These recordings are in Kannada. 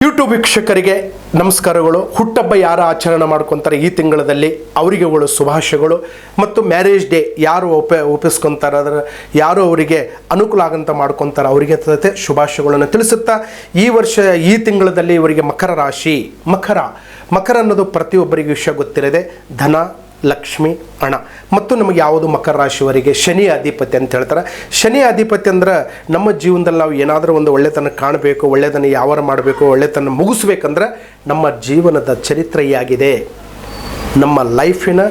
ಯೂಟ್ಯೂಬ್ ವೀಕ್ಷಕರಿಗೆ ನಮಸ್ಕಾರಗಳು. ಹುಟ್ಟಹಬ್ಬ ಯಾರು ಆಚರಣೆ ಮಾಡ್ಕೊತಾರೆ ಈ ತಿಂಗಳಲ್ಲಿ ಅವರಿಗೆಗಳು ಶುಭಾಶಯಗಳು. ಮತ್ತು ಮ್ಯಾರೇಜ್ ಡೇ ಯಾರು ಒಪ್ಪಿಸ್ಕೊತಾರೆ ಅದರ ಯಾರು ಅವರಿಗೆ ಅನುಕೂಲ ಆಗಂತ ಮಾಡ್ಕೊತಾರೆ ಅವರಿಗೆ ಶುಭಾಶಯಗಳನ್ನು ತಿಳಿಸುತ್ತಾ, ಈ ವರ್ಷ ಈ ತಿಂಗಳಲ್ಲಿ ಇವರಿಗೆ ಮಕರ ರಾಶಿ. ಮಕರ ಅನ್ನೋದು ಪ್ರತಿಯೊಬ್ಬರಿಗೆ ವಿಷಯ ಗೊತ್ತಿರದೆ ಧನ, ಲಕ್ಷ್ಮಿ, ಹಣ. ಮತ್ತು ನಮಗೆ ಯಾವುದು ಮಕರ ರಾಶಿಯವರಿಗೆ ಶನಿ ಅಧಿಪತಿ ಅಂತ ಹೇಳ್ತಾರೆ. ಶನಿ ಅಧಿಪತಿ ಅಂದ್ರೆ ನಮ್ಮ ಜೀವನದಲ್ಲಿ ನಾವು ಏನಾದರೂ ಒಂದು ಒಳ್ಳೆತನ ಕಾಣಬೇಕು, ಒಳ್ಳೆಯದನ್ನು ಯಾವಾರ ಮಾಡಬೇಕು, ಒಳ್ಳೆತನ ಮುಗಿಸ್ಬೇಕಂದ್ರೆ ನಮ್ಮ ಜೀವನದ ಚರಿತ್ರೆಯಾಗಿದೆ, ನಮ್ಮ ಲೈಫಿನ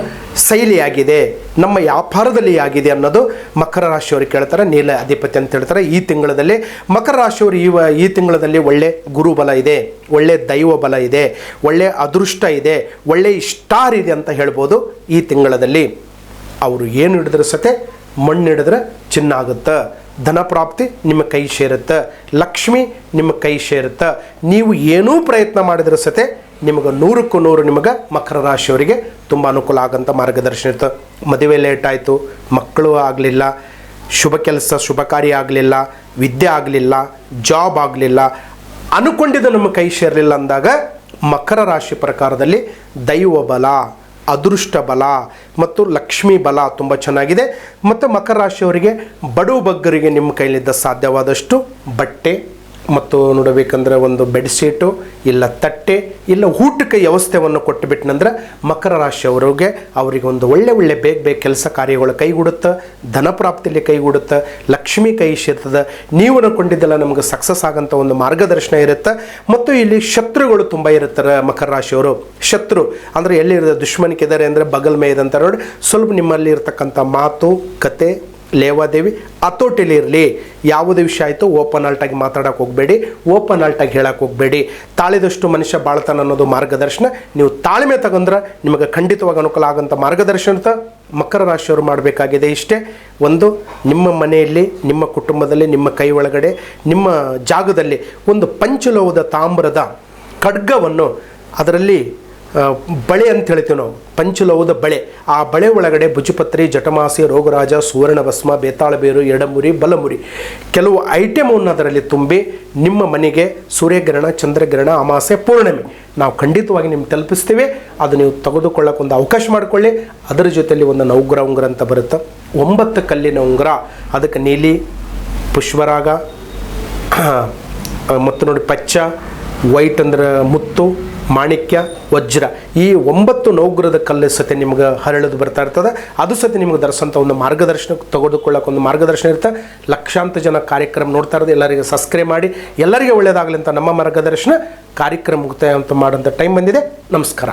ಶೈಲಿಯಾಗಿದೆ, ನಮ್ಮ ವ್ಯಾಪಾರದಲ್ಲಿ ಆಗಿದೆ ಅನ್ನೋದು ಮಕರ ರಾಶಿಯವ್ರಿಗೆ ಕೇಳ್ತಾರೆ. ನೀಲ ಅಧಿಪತಿ ಅಂತ ಹೇಳ್ತಾರೆ. ಈ ತಿಂಗಳಲ್ಲಿ ಮಕರ ರಾಶಿಯವರು ಈ ತಿಂಗಳಲ್ಲಿ ಒಳ್ಳೆ ಗುರುಬಲ ಇದೆ, ಒಳ್ಳೆ ದೈವ ಬಲ ಇದೆ, ಒಳ್ಳೆ ಅದೃಷ್ಟ ಇದೆ, ಒಳ್ಳೆ ಸ್ಟಾರ್ ಇದೆ ಅಂತ ಹೇಳ್ಬೋದು. ಈ ತಿಂಗಳಲ್ಲಿ ಅವರು ಏನು ಹಿಡಿದ್ರೆ ಸತೆ ಮಣ್ಣು ಹಿಡಿದ್ರೆ ಚಿನ್ನ ಆಗುತ್ತೆ. ಧನ ಪ್ರಾಪ್ತಿ ನಿಮ್ಮ ಕೈ ಸೇರುತ್ತೆ, ಲಕ್ಷ್ಮಿ ನಿಮ್ಮ ಕೈ ಸೇರುತ್ತೆ. ನೀವು ಏನೂ ಪ್ರಯತ್ನ ಮಾಡಿದ್ರೆ ಸತೆ ನಿಮಗೆ 100ಕ್ಕೆ 100 ನಿಮಗೆ ಮಕರ ರಾಶಿಯವರಿಗೆ ತುಂಬ ಅನುಕೂಲ ಆಗೋಂಥ ಮಾರ್ಗದರ್ಶನ ಇರ್ತದೆ. ಮದುವೆ ಲೇಟ್ ಆಯಿತು, ಮಕ್ಕಳು ಆಗಲಿಲ್ಲ, ಶುಭ ಕೆಲಸ ಶುಭ ಕಾರ್ಯ ಆಗಲಿಲ್ಲ, ವಿದ್ಯೆ ಆಗಲಿಲ್ಲ, ಜಾಬ್ ಆಗಲಿಲ್ಲ, ಅನ್ಕೊಂಡಿದ್ದು ನಮ್ಮ ಕೈ ಸೇರಲಿಲ್ಲ ಅಂದಾಗ ಮಕರ ರಾಶಿ ಪ್ರಕಾರದಲ್ಲಿ ದೈವ ಬಲ, ಅದೃಷ್ಟ ಬಲ ಮತ್ತು ಲಕ್ಷ್ಮೀ ಬಲ ತುಂಬ ಚೆನ್ನಾಗಿದೆ. ಮತ್ತು ಮಕರ ರಾಶಿಯವರಿಗೆ ಬಡವ ಬಗ್ಗರಿಗೆ ನಿಮ್ಮ ಕೈಲಿದ್ದ ಸಾಧ್ಯವಾದಷ್ಟು ಬಟ್ಟೆ ಮತ್ತು ನೋಡಬೇಕಂದ್ರೆ ಒಂದು ಬೆಡ್ಶೀಟು ಇಲ್ಲ ತಟ್ಟೆ ಇಲ್ಲ ಊಟಕ್ಕೆ ವ್ಯವಸ್ಥೆಯನ್ನು ಕೊಟ್ಟುಬಿಟ್ನಂದ್ರೆ ಮಕರ ರಾಶಿಯವರಿಗೆ ಅವರಿಗೆ ಒಂದು ಒಳ್ಳೆ ಬೇಗ ಕೆಲಸ ಕಾರ್ಯಗಳು ಕೈಗೂಡುತ್ತೆ, ಧನ ಪ್ರಾಪ್ತಿಯಲ್ಲಿ ಕೈಗೂಡುತ್ತೆ, ಲಕ್ಷ್ಮಿ ಕೈ ಸೇರ್ತದೆ. ನೀವು ಅನ್ಕೊಂಡಿದ್ದೆಲ್ಲ ನಮಗೆ ಸಕ್ಸಸ್ ಆಗೋಂಥ ಒಂದು ಮಾರ್ಗದರ್ಶನ ಇರುತ್ತೆ. ಮತ್ತು ಇಲ್ಲಿ ಶತ್ರುಗಳು ತುಂಬ ಇರ್ತಾರೆ ಮಕರ ರಾಶಿಯವರು. ಶತ್ರು ಅಂದರೆ ಎಲ್ಲಿರುತ್ತೆ, ದುಶ್ಮನಿಕೆ ಇದ್ದಾರೆ ಅಂದರೆ ಬಗಲ್ ಮೇಯ್ದು ಅಂತ ನೋಡಿ ಸ್ವಲ್ಪ ನಿಮ್ಮಲ್ಲಿ ಇರ್ತಕ್ಕಂಥ ಮಾತು ಕತೆ ಲೇವಾದೇವಿ ಹತೋಟಿಲಿ ಇರಲಿ. ಯಾವುದೇ ವಿಷಯ ಆಯಿತು ಓಪನ್ ಆಲ್ಟಾಗಿ ಮಾತಾಡೋಕೆ ಹೋಗಬೇಡಿ, ಓಪನ್ ಆಲ್ಟಾಗಿ ಹೇಳಕ್ಕೆ ಹೋಗಬೇಡಿ. ತಾಳಿದಷ್ಟು ಮನುಷ್ಯ ಬಾಳ್ತಾನೆ ಅನ್ನೋದು ಮಾರ್ಗದರ್ಶನ. ನೀವು ತಾಳ್ಮೆ ತಗೊಂಡ್ರೆ ನಿಮಗೆ ಖಂಡಿತವಾಗಿ ಅನುಕೂಲ ಆಗೋಂಥ ಮಾರ್ಗದರ್ಶನ ಮಕರ ರಾಶಿಯವರು ಮಾಡಬೇಕಾಗಿದೆ ಇಷ್ಟೇ. ಒಂದು ನಿಮ್ಮ ಮನೆಯಲ್ಲಿ, ನಿಮ್ಮ ಕುಟುಂಬದಲ್ಲಿ, ನಿಮ್ಮ ಕೈ ಒಳಗಡೆ, ನಿಮ್ಮ ಜಾಗದಲ್ಲಿ ಒಂದು ಪಂಚಲೋಹದ ತಾಮ್ರದ ಖಡ್ಗವನ್ನು, ಅದರಲ್ಲಿ ಬಳೆ ಅಂತ ಹೇಳ್ತೀವಿ ನಾವು, ಪಂಚಲೋಹದ ಬಳೆ. ಆ ಬಳೆ ಒಳಗಡೆ ಭುಜಪತ್ರಿ, ಜಟಮಾಸಿ, ರೋಗರಾಜ, ಸುವರ್ಣ ಭಸ್ಮ, ಬೇತಾಳಬೇರು, ಎಡಮುರಿ, ಬಲಮುರಿ ಕೆಲವು ಐಟಮನ್ನು ಅದರಲ್ಲಿ ತುಂಬಿ ನಿಮ್ಮ ಮನೆಗೆ ಸೂರ್ಯಗ್ರಹಣ, ಚಂದ್ರಗ್ರಹಣ, ಅಮಾಸೆ, ಪೂರ್ಣಿಮೆ ನಾವು ಖಂಡಿತವಾಗಿ ನಿಮ್ಗೆ ತಲುಪಿಸ್ತೀವಿ. ಅದು ನೀವು ತೆಗೆದುಕೊಳ್ಳೋಕೆ ಒಂದು ಅವಕಾಶ ಮಾಡಿಕೊಳ್ಳಿ. ಅದರ ಜೊತೆಯಲ್ಲಿ ಒಂದು ನವಗ್ರಹ ಉಂಗುರ ಅಂತ ಬರುತ್ತೆ, 9 ಕಲ್ಲಿನ ಉಂಗುರ. ಅದಕ್ಕೆ ನೀಲಿ, ಪುಷ್ಪರಾಗ ಮತ್ತು ನೋಡಿ ಪಚ್ಚ, ವೈಟ್ ಅಂದ್ರೆ ಮುತ್ತು, ಮಾಣಿಕ್ಯ, ವಜ್ರ, ಈ 9 ನವಗ್ರಹದ ಕಲ್ಲು ಸತೆ ನಿಮ್ಗೆ ಹರಳಿದು ಬರ್ತಾ ಇರ್ತದೆ. ಅದು ಸತೆ ನಿಮ್ಗೆ ಧರಿಸೋಂಥ ಒಂದು ಮಾರ್ಗದರ್ಶನ ತೆಗೆದುಕೊಳ್ಳೋಕೆ ಒಂದು ಮಾರ್ಗದರ್ಶನ ಇರುತ್ತೆ. ಲಕ್ಷಾಂತರ ಜನ ಕಾರ್ಯಕ್ರಮ ನೋಡ್ತಾ ಇರೋದು, ಎಲ್ಲರಿಗೆ ಸಬ್ಸ್ಕ್ರೈಬ್ ಮಾಡಿ, ಎಲ್ಲರಿಗೆ ಒಳ್ಳೆಯದಾಗಲಿ ಅಂತ ನಮ್ಮ ಮಾರ್ಗದರ್ಶನ ಕಾರ್ಯಕ್ರಮ ಮುಕ್ತಾಯ ಅಂತ ಮಾಡೋಂಥ ಟೈಮ್ ಬಂದಿದೆ. ನಮಸ್ಕಾರ.